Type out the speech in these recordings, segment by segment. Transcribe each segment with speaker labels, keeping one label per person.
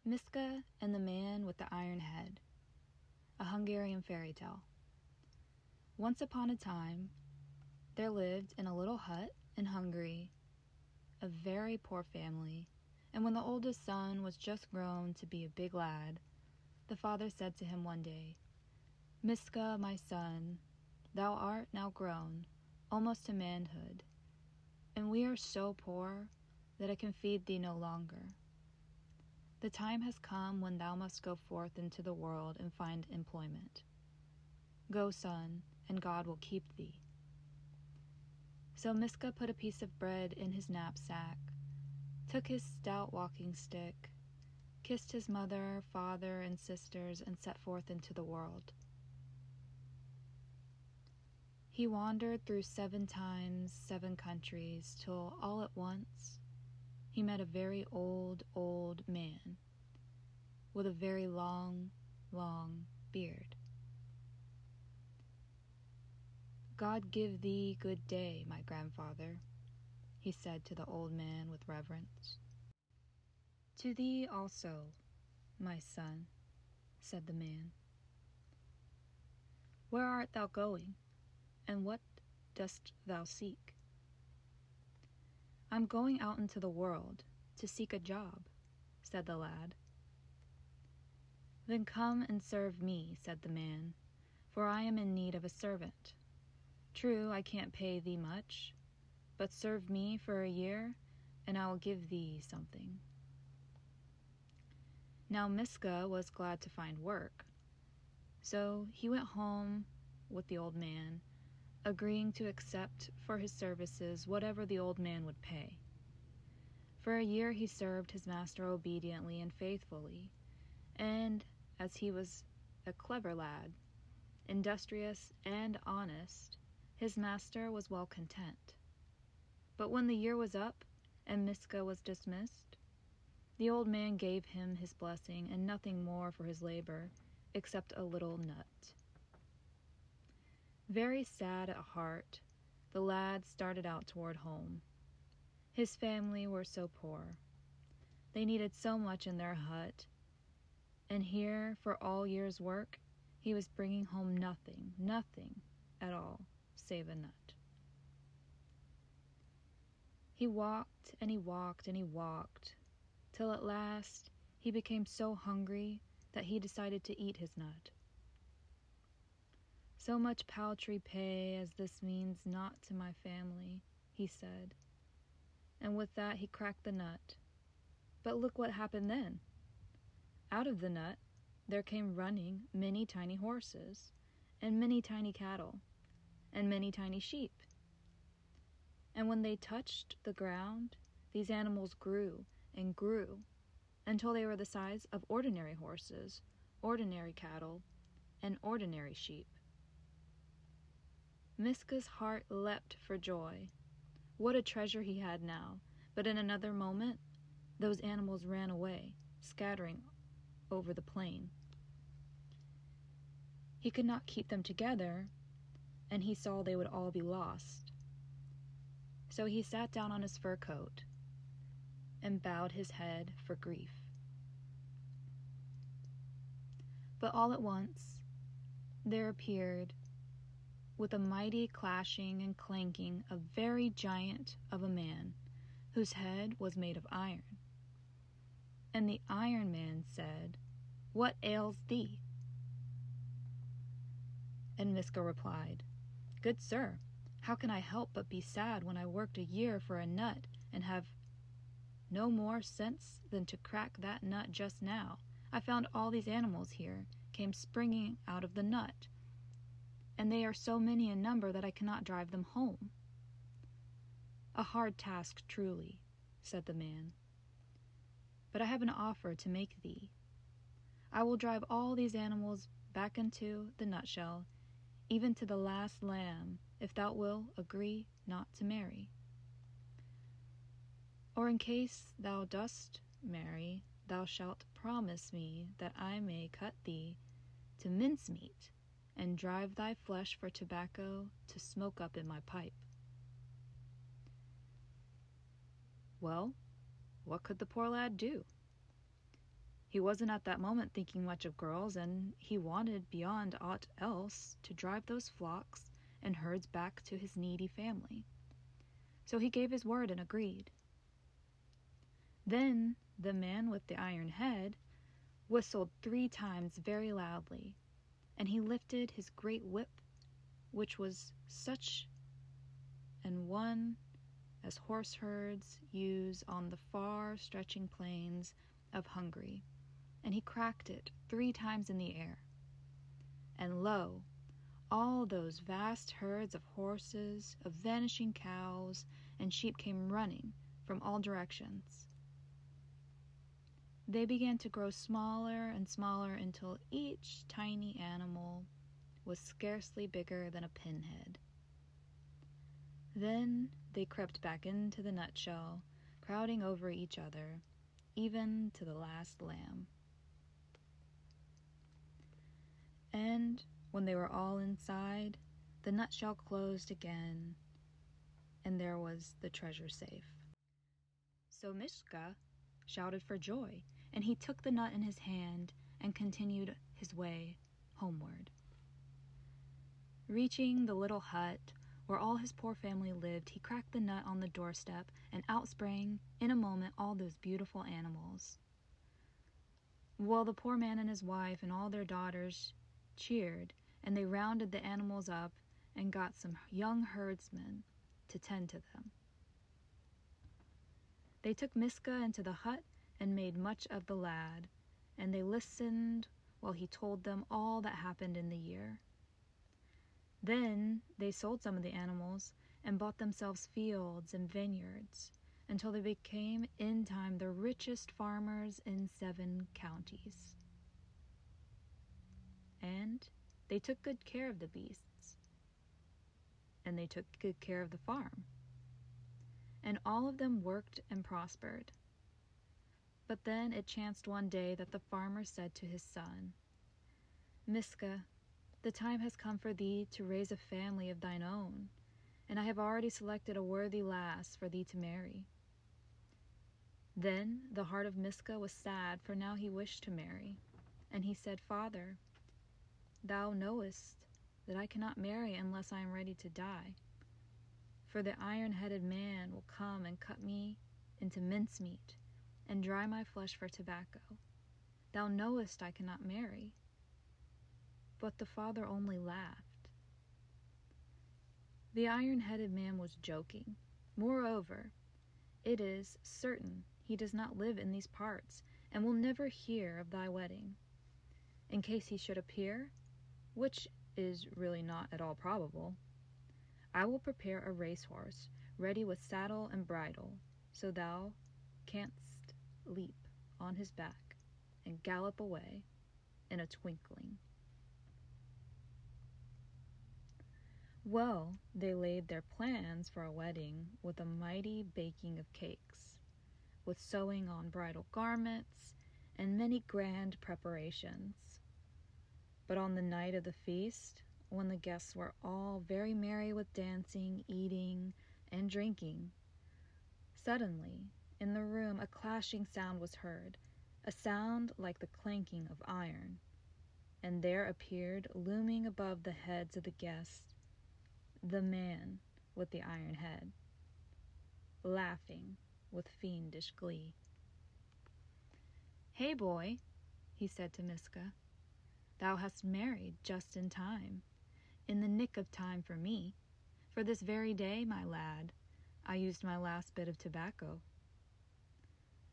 Speaker 1: Miska and the Man with the Iron Head, a Hungarian fairy tale. Once upon a time, there lived in a little hut in Hungary a very poor family, and when the oldest son was just grown to be a big lad, the father said to him one day, "Miska, my son, thou art now grown, almost to manhood, and we are so poor that I can feed thee no longer. The time has come when thou must go forth into the world and find employment. Go, son, and God will keep thee." So Miska put a piece of bread in his knapsack, took his stout walking stick, kissed his mother, father, and sisters, and set forth into the world. He wandered through 7 times 7 countries, till all at once he met a very old man with a very long beard. "God give thee good day, my grandfather," he said to the old man with reverence. "To thee also, my son," said the man. "Where art thou going, and what dost thou seek?" "I'm going out into the world to seek a job," said the lad. "Then come and serve me," said the man, "for I am in need of a servant. True, I can't pay thee much, but serve me for a year, and I will give thee something." Now Miska was glad to find work, so he went home with the old man, agreeing to accept for his services whatever the old man would pay. For a year he served his master obediently and faithfully, and as he was a clever lad, industrious and honest, his master was well content. But when the year was up and Miska was dismissed, the old man gave him his blessing and nothing more for his labor except a little nut. Very sad at heart, the lad started out toward home. His family were so poor. They needed so much in their hut, and here, for all year's work, he was bringing home nothing at all, save a nut. He walked and he walked and he walked, till at last he became so hungry that he decided to eat his nut. "So much paltry pay as this means naught to my family," he said, and with that he cracked the nut. But look what happened then. Out of the nut there came running many tiny horses, and many tiny cattle, and many tiny sheep. And when they touched the ground, these animals grew and grew until they were the size of ordinary horses, ordinary cattle, and ordinary sheep. Miska's heart leapt for joy. What a treasure he had now! But in another moment, those animals ran away, scattering over the plain. He could not keep them together, and he saw they would all be lost. So he sat down on his fur coat and bowed his head for grief. But all at once, there appeared, with a mighty clashing and clanking, a very giant of a man, whose head was made of iron. And the Iron Man said, "What ails thee?" And Miska replied, "Good sir, how can I help but be sad when I worked a year for a nut and have no more sense than to crack that nut just now? I found all these animals here came springing out of the nut, and they are so many in number that I cannot drive them home." "A hard task, truly," said the man, "but I have an offer to make thee. I will drive all these animals back into the nutshell, even to the last lamb, if thou wilt agree not to marry. Or in case thou dost marry, thou shalt promise me that I may cut thee to mincemeat and drive thy flesh for tobacco to smoke up in my pipe." Well, what could the poor lad do? He wasn't at that moment thinking much of girls, and he wanted, beyond aught else, to drive those flocks and herds back to his needy family. So he gave his word and agreed. Then the man with the iron head whistled 3 times very loudly, and he lifted his great whip, which was such an one as horse herds use on the far-stretching plains of Hungary, and he cracked it 3 times in the air. And lo, all those vast herds of horses, of vanishing cows, and sheep came running from all directions. They began to grow smaller and smaller until each tiny animal was scarcely bigger than a pinhead. Then they crept back into the nutshell, crowding over each other, even to the last lamb. And when they were all inside, the nutshell closed again, and there was the treasure safe. So Miska shouted for joy, and he took the nut in his hand and continued his way homeward. Reaching the little hut where all his poor family lived, he cracked the nut on the doorstep, and out sprang, in a moment, all those beautiful animals. Well, the poor man and his wife and all their daughters cheered, and they rounded the animals up and got some young herdsmen to tend to them. They took Miska into the hut and made much of the lad, and they listened while he told them all that happened in the year. Then they sold some of the animals and bought themselves fields and vineyards until they became in time the richest farmers in 7 counties. And they took good care of the beasts, and they took good care of the farm, and all of them worked and prospered. But then it chanced one day that the farmer said to his son, "Miska, the time has come for thee to raise a family of thine own, and I have already selected a worthy lass for thee to marry." Then the heart of Miska was sad, for now he wished to marry, and he said, "Father, thou knowest that I cannot marry unless I am ready to die, for the iron-headed man will come and cut me into mincemeat and dry my flesh for tobacco. Thou knowest I cannot marry." But the father only laughed. The iron-headed man was joking. Moreover, it is certain he does not live in these parts, and will never hear of thy wedding. In case he should appear, which is really not at all probable, I will prepare a racehorse, ready with saddle and bridle, so thou canst leap on his back and gallop away in a twinkling. Well, they laid their plans for a wedding with a mighty baking of cakes, with sewing on bridal garments, and many grand preparations. But on the night of the feast, when the guests were all very merry with dancing, eating, and drinking, suddenly, in the room a clashing sound was heard, a sound like the clanking of iron, and there appeared, looming above the heads of the guests, the man with the iron head, laughing with fiendish glee. "Hey, boy," he said to Miska, "thou hast married just in time, in the nick of time for me, for this very day, my lad, I used my last bit of tobacco."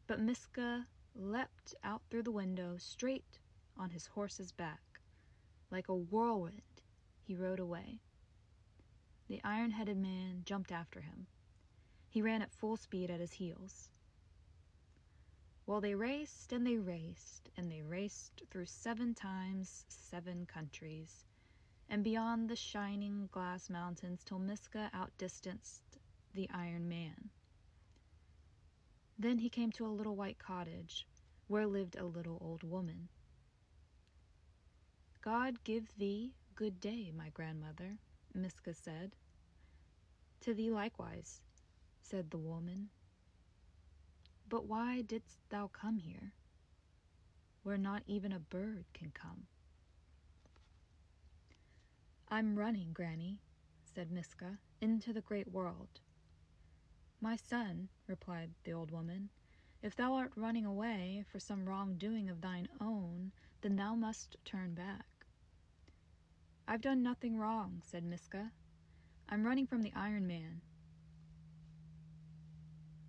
Speaker 1: But Miska leapt out through the window, straight on his horse's back. Like a whirlwind he rode away. The iron-headed man jumped after him. He ran at full speed at his heels. Well, they raced, and they raced, and they raced through 7 times 7 countries, and beyond the shining glass mountains, till Miska outdistanced the Iron Man. Then he came to a little white cottage, where lived a little old woman. "God give thee good day, my grandmother," Miska said. "To thee likewise," said the woman. "But why didst thou come here?" where not even a bird can come. "I'm running, Granny," said Miska, "into the great world." "My son," replied the old woman, "if thou art running away for some wrong-doing of thine own, then thou must turn back." "I've done nothing wrong," said Miska. "I'm running from the Iron Man."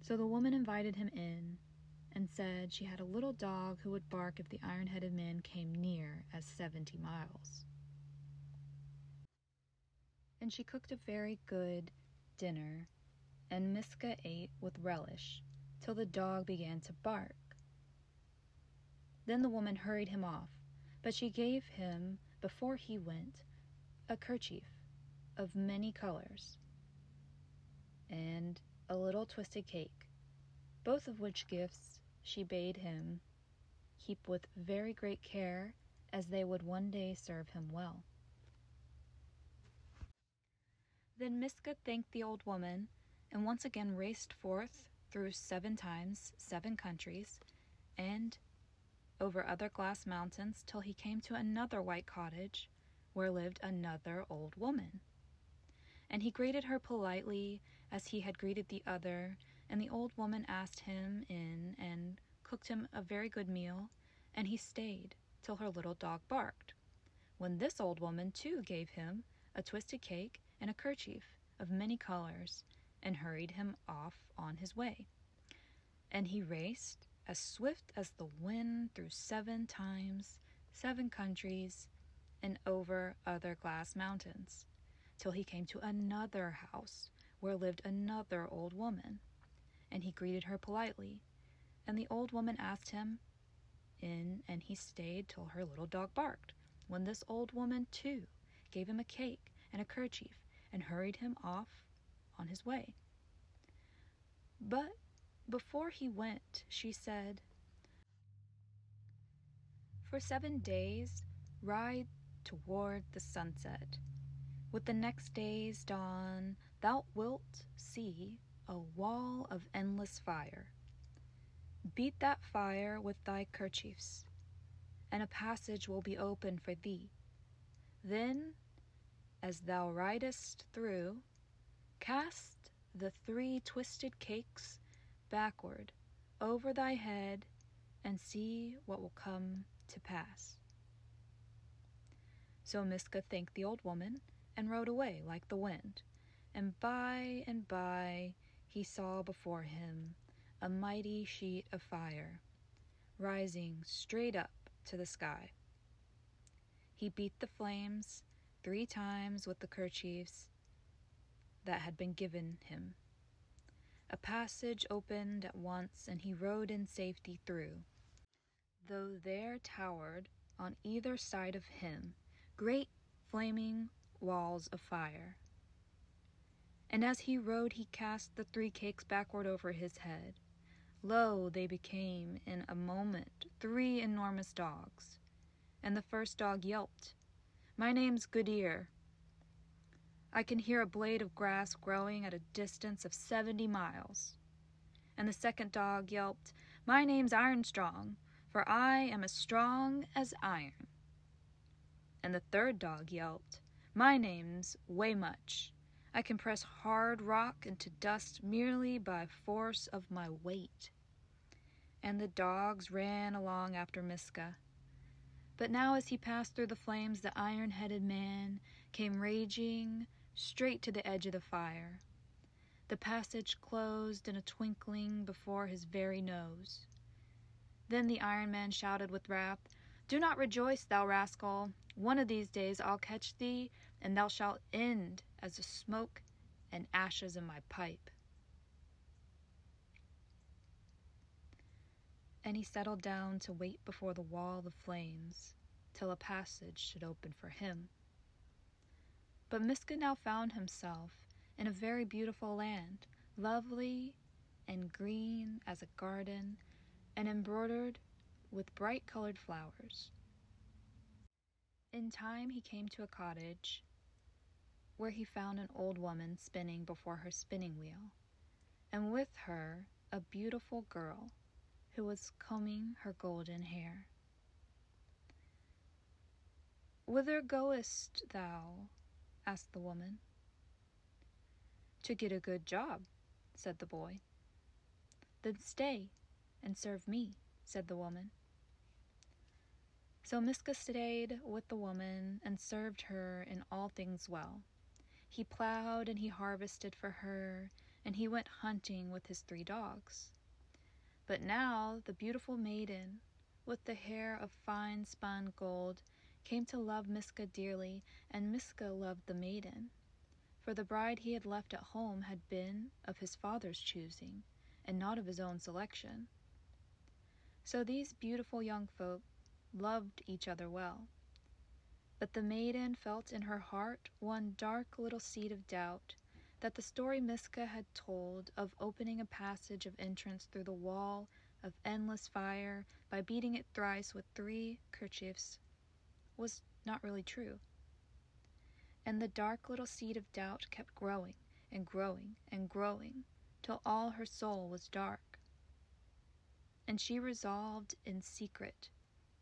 Speaker 1: So the woman invited him in and said she had a little dog who would bark if the iron-headed man came near as 70 miles. And she cooked a very good dinner, and Miska ate with relish till the dog began to bark. Then the woman hurried him off, but she gave him, before he went, a kerchief of many colors and a little twisted cake, both of which gifts she bade him keep with very great care, as they would one day serve him well. Then Miska thanked the old woman, and once again raced forth through 7 times 7 countries, and over other glass mountains, till he came to another white cottage, where lived another old woman. And he greeted her politely, as he had greeted the other, and the old woman asked him in and cooked him a very good meal, and he stayed till her little dog barked, when this old woman too gave him a twisted cake and a kerchief of many colors, and hurried him off on his way. And he raced as swift as the wind through 7 times 7 countries and over other glass mountains, till he came to another house where lived another old woman, and he greeted her politely, and the old woman asked him in, and he stayed till her little dog barked, when this old woman too gave him a cake and a kerchief and hurried him off on his way. But before he went, she said, "For 7 days ride toward the sunset. With the next day's dawn thou wilt see a wall of endless fire. Beat that fire with thy kerchiefs, and a passage will be opened for thee. Then, as thou ridest through, cast the 3 twisted cakes backward over thy head, and see what will come to pass." So Miska thanked the old woman and rode away like the wind, and by he saw before him a mighty sheet of fire rising straight up to the sky. He beat the flames 3 times with the kerchiefs that had been given him. A passage opened at once, and he rode in safety through, though there towered on either side of him great flaming walls of fire. And as he rode, he cast the 3 cakes backward over his head. Lo, they became in a moment 3 enormous dogs. And the first dog yelped, "My name's Goodeer. I can hear a blade of grass growing at a distance of 70 miles. And the second dog yelped, "My name's Ironstrong, for I am as strong as iron." And the third dog yelped, "My name's Waymuch. I can press hard rock into dust merely by force of my weight." And the dogs ran along after Miska. But now as he passed through the flames, the iron-headed man came raging straight to the edge of the fire. The passage closed in a twinkling before his very nose. Then the Iron Man shouted with wrath, "Do not rejoice, thou rascal! One of these days I'll catch thee, and thou shalt end as the smoke and ashes in my pipe." And he settled down to wait before the wall of flames till a passage should open for him. But Miska now found himself in a very beautiful land, lovely and green as a garden, and embroidered with bright-colored flowers. In time he came to a cottage where he found an old woman spinning before her spinning wheel, and with her a beautiful girl who was combing her golden hair. "Whither goest thou?" asked the woman. "To get a good job," said the boy. "Then stay and serve me," said the woman. So Miska stayed with the woman and served her in all things well. He plowed and he harvested for her, and he went hunting with his 3 dogs. But now the beautiful maiden, with the hair of fine spun gold, came to love Miska dearly, and Miska loved the maiden. For the bride he had left at home had been of his father's choosing, and not of his own selection. So these beautiful young folk loved each other well. But the maiden felt in her heart one dark little seed of doubt, that the story Miska had told of opening a passage of entrance through the wall of endless fire by beating it thrice with 3 kerchiefs was not really true. And the dark little seed of doubt kept growing and growing and growing till all her soul was dark. And she resolved in secret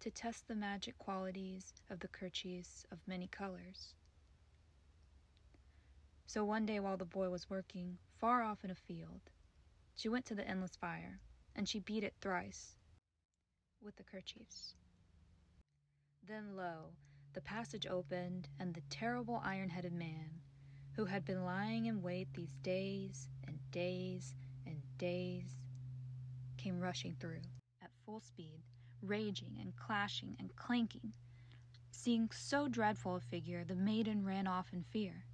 Speaker 1: to test the magic qualities of the kerchiefs of many colors. So one day while the boy was working far off in a field, she went to the endless fire, and she beat it thrice with the kerchiefs. Then lo, the passage opened, and the terrible iron-headed man, who had been lying in wait these days and days and days, came rushing through at full speed, raging and clashing and clanking. Seeing so dreadful a figure, the maiden ran off in fear.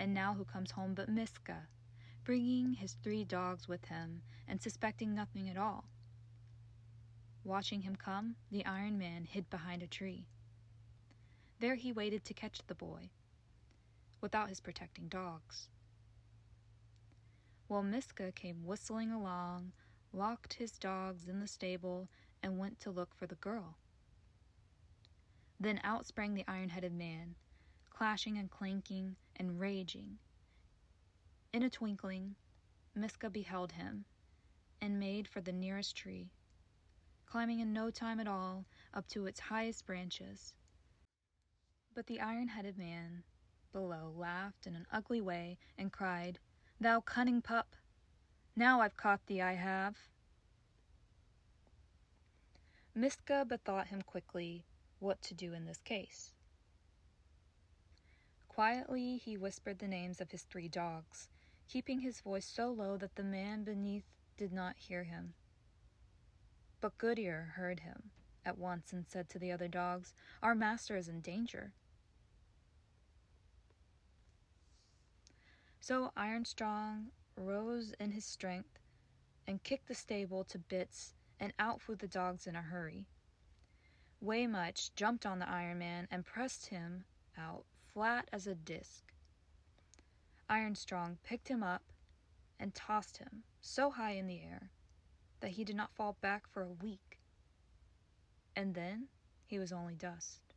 Speaker 1: And now who comes home but Miska, bringing his 3 dogs with him, and suspecting nothing at all. Watching him come, the Iron Man hid behind a tree. There he waited to catch the boy, without his protecting dogs. Well, Miska came whistling along, locked his dogs in the stable, and went to look for the girl. Then out sprang the iron-headed man, clashing and clanking and raging. In a twinkling, Miska beheld him, and made for the nearest tree, climbing in no time at all up to its highest branches. But the iron-headed man below laughed in an ugly way and cried, "Thou cunning pup! Now I've caught thee, I have." Miska bethought him quickly what to do in this case. Quietly he whispered the names of his 3 dogs, keeping his voice so low that the man beneath did not hear him. But Goodyear heard him at once and said to the other dogs, "Our master is in danger." So Ironstrong rose in his strength and kicked the stable to bits, and out flew the dogs in a hurry. Waymuch jumped on the Iron Man and pressed him out flat as a disc. Ironstrong picked him up and tossed him so high in the air that he did not fall back for a week. And then he was only dust.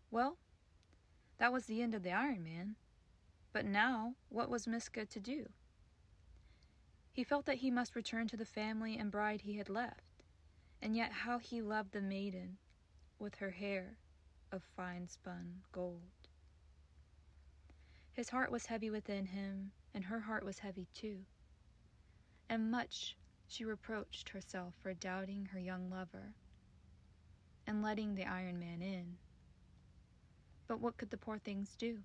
Speaker 1: Well, that was the end of the Iron Man. But now, what was Miska to do? He felt that he must return to the family and bride he had left, and yet how he loved the maiden with her hair of fine-spun gold. His heart was heavy within him, and her heart was heavy too, and much she reproached herself for doubting her young lover and letting the Iron Man in. But what could the poor things do?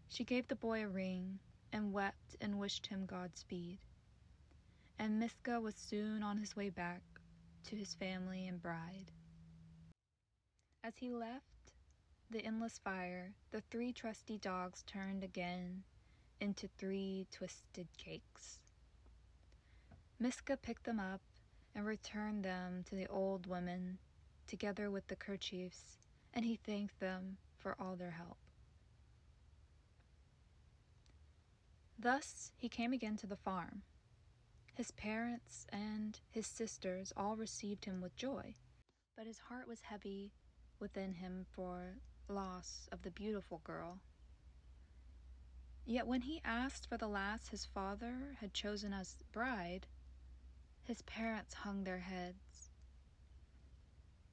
Speaker 1: She gave the boy a ring and wept and wished him Godspeed. And Miska was soon on his way back to his family and bride. As he left the endless fire, the 3 trusty dogs turned again into 3 twisted cakes. Miska picked them up and returned them to the old women, together with the kerchiefs, and he thanked them for all their help. Thus he came again to the farm. His parents and his sisters all received him with joy, but his heart was heavy within him for loss of the beautiful girl. Yet when he asked for the lass his father had chosen as bride, his parents hung their heads.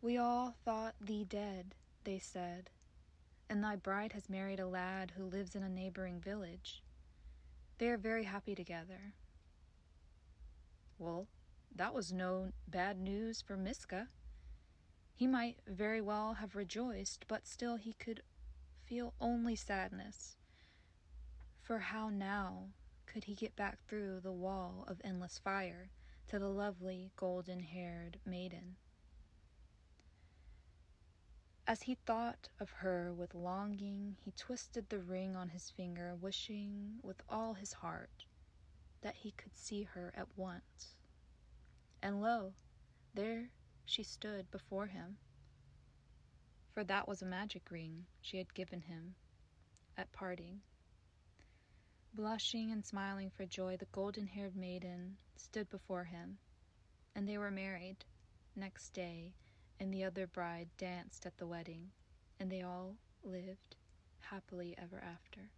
Speaker 1: We all thought thee dead, they said, and thy bride has married a lad who lives in a neighboring village. They are very happy together. Well, that was no bad news for Miska. He might very well have rejoiced, but still he could feel only sadness. For how now could he get back through the wall of endless fire to the lovely golden-haired maiden? As he thought of her with longing, he twisted the ring on his finger, wishing with all his heart that he could see her at once. And lo, there she stood before him, for that was a magic ring she had given him at parting. Blushing and smiling for joy, the golden-haired maiden stood before him, and they were married next day, and the other bride danced at the wedding, and they all lived happily ever after.